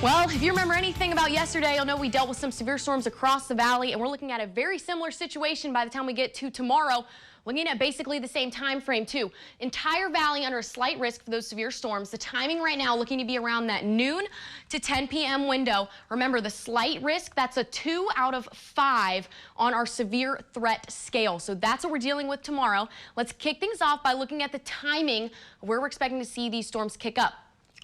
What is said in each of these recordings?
Well, if you remember anything about yesterday, you'll know we dealt with some severe storms across the valley, and we're looking at a very similar situation by the time we get to tomorrow. Looking at basically the same time frame too. Entire valley under a slight risk for those severe storms. The timing right now looking to be around that noon to 10 p.m. window. Remember, the slight risk, that's a 2 out of 5 on our severe threat scale. So that's what we're dealing with tomorrow. Let's kick things off by looking at the timing of where we're expecting to see these storms kick up.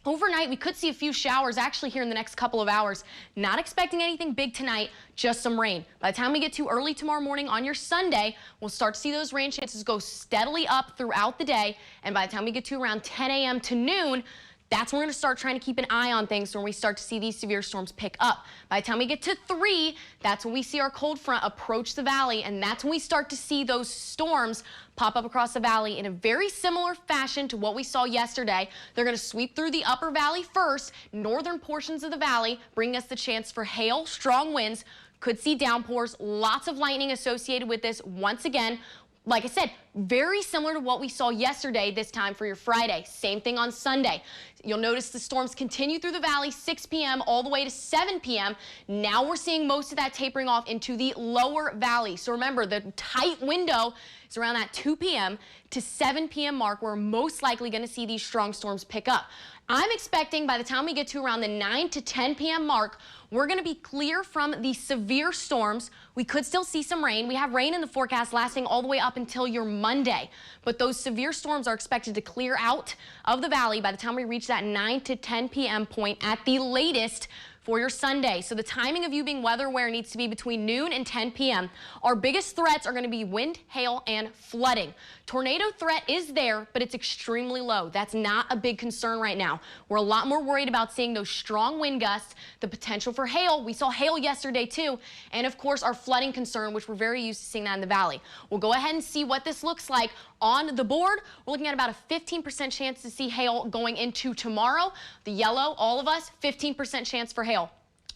Overnight, we could see a few showers actually here in the next couple of hours. Not expecting anything big tonight, just some rain. By the time we get to early tomorrow morning on your Sunday, we'll start to see those rain chances go steadily up throughout the day. And by the time we get to around 10 a.m. to noon, that's when we're going to start trying to keep an eye on things when we start to see these severe storms pick up. By the time we get to 3, that's when we see our cold front approach the valley, and that's when we start to see those storms pop up across the valley in a very similar fashion to what we saw yesterday. They're going to sweep through the upper valley first, northern portions of the valley, bringing us the chance for hail, strong winds, could see downpours, lots of lightning associated with this once again. Like I said, very similar to what we saw yesterday this time for your Friday. Same thing on Sunday. You'll notice the storms continue through the valley 6 p.m. all the way to 7 p.m. Now we're seeing most of that tapering off into the lower valley. So remember, the tight window is around that 2 p.m. to 7 p.m. mark. We're most likely going to see these strong storms pick up. I'm expecting by the time we get to around the 9 to 10 p.m. mark, we're going to be clear from the severe storms. We could still see some rain. We have rain in the forecast lasting all the way up until your Monday. But those severe storms are expected to clear out of the valley by the time we reach that 9 to 10 p.m. point at the latest for your Sunday. So the timing of you being weather aware needs to be between noon and 10 p.m. Our biggest threats are going to be wind, hail, and flooding. Tornado threat is there, but it's extremely low. That's not a big concern right now. We're a lot more worried about seeing those strong wind gusts, the potential for hail. We saw hail yesterday too. And of course, our flooding concern, which we're very used to seeing that in the valley. We'll go ahead and see what this looks like on the board. We're looking at about a 15% chance to see hail going into tomorrow. The yellow, all of us, 15% chance for hail.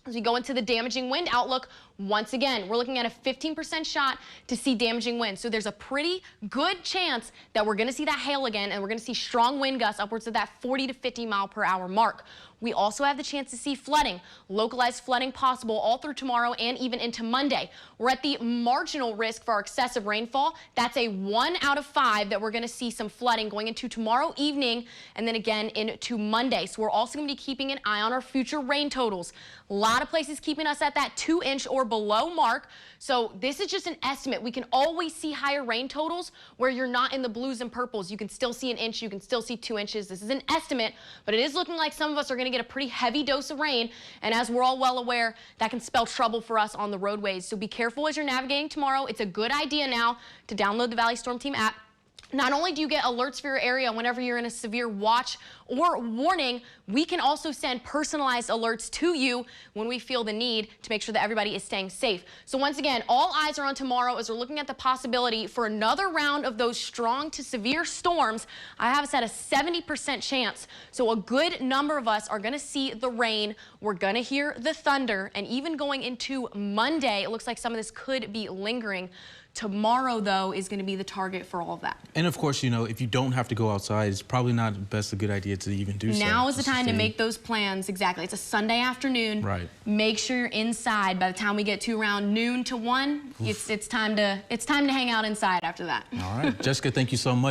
As we go into the damaging wind outlook, once again, we're looking at a 15% shot to see damaging wind. So there's a pretty good chance that we're going to see that hail again, and we're going to see strong wind gusts upwards of that 40 to 50 mile per hour mark. We also have the chance to see flooding, localized flooding possible all through tomorrow and even into Monday. We're at the marginal risk for our excessive rainfall. That's a 1 out of 5 that we're going to see some flooding going into tomorrow evening and then again into Monday. So we're also going to be keeping an eye on our future rain totals. A lot of places keeping us at that 2-inch or below mark. So this is just an estimate. We can always see higher rain totals where you're not in the blues and purples. You can still see 1 inch, you can still see 2 inches. This is an estimate, but it is looking like some of us are going to get a pretty heavy dose of rain, and as we're all well aware, that can spell trouble for us on the roadways. So be careful as you're navigating tomorrow. It's a good idea now to download the Valley Storm Team app. Not only do you get alerts for your area whenever you're in a severe watch or warning, we can also send personalized alerts to you when we feel the need to make sure that everybody is staying safe. So once again, all eyes are on tomorrow as we're looking at the possibility for another round of those strong to severe storms. I have us at a 70% chance. So a good number of us are going to see the rain. We're going to hear the thunder, and even going into Monday, it looks like some of this could be lingering. Tomorrow, though, is going to be the target for all of that. And of course, you know, if you don't have to go outside, it's probably not a good idea to even do so. Now is the time to make those plans. Exactly. It's a Sunday afternoon. Right. Make sure you're inside. By the time we get to around noon to 1, it's time to hang out inside after that. All right. Jessica, thank you so much.